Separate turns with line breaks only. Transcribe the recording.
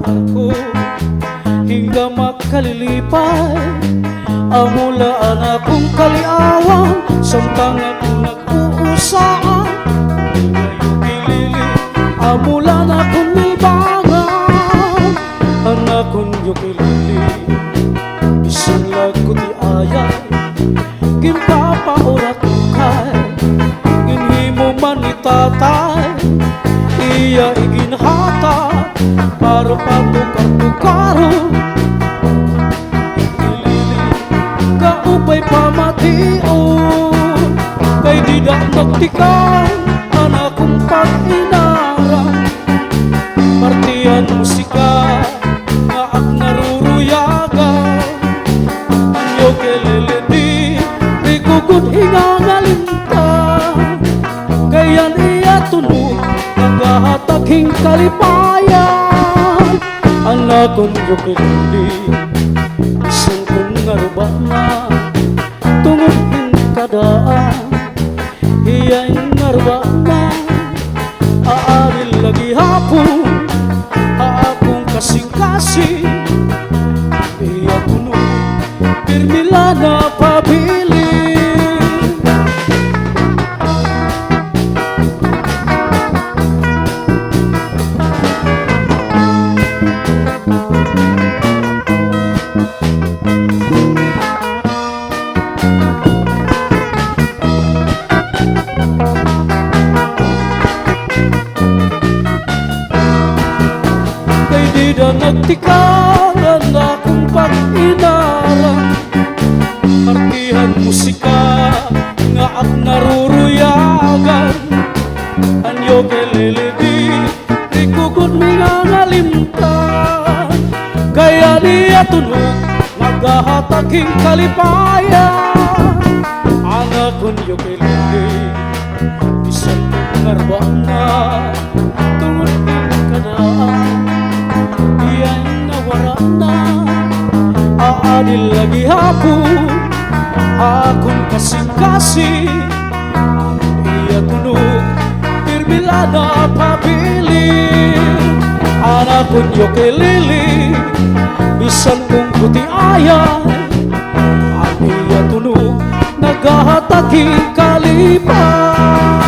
ako hingga makalilipay. Amulaan akong kaliawan samtang akong nag-uusaan. Kilili amulan akong nilbangan. Anakon yukilili isang lago ti ayay. Ginpapaurat kay ginhimo man ni tatay. Iya iginhata para patukar-tukaro. Kaupay pamation kay di da nagtikay anakong pag-inaran. Partihan musika nga ak naruruyagan. Anyo kelele di gugud hingangalinta. Kayan iya tunog nagahataging kalipayan. Anakong yukilili isang kong ngarubana tungod kadaan. Iya'y ngarubana aaril lagi hapon aakong kasing-kasing. Iya tunog pirmila na pabili. Di da nagtikalan akong pag-inaran. Partihan musika nga ak naruruyagan. Anyo kelele di kugod mingangalimtan. Kaya niya tunog nagahataging kalipayan. Anakon yukilili isang ngarbana tungod kadaan. Aadil lagi hapon akong kasing-kasing. Iya tunog pirmila na pabili. Anakon yukilili bisan kong puti ayay. Iya tunog nagahataging kalipay.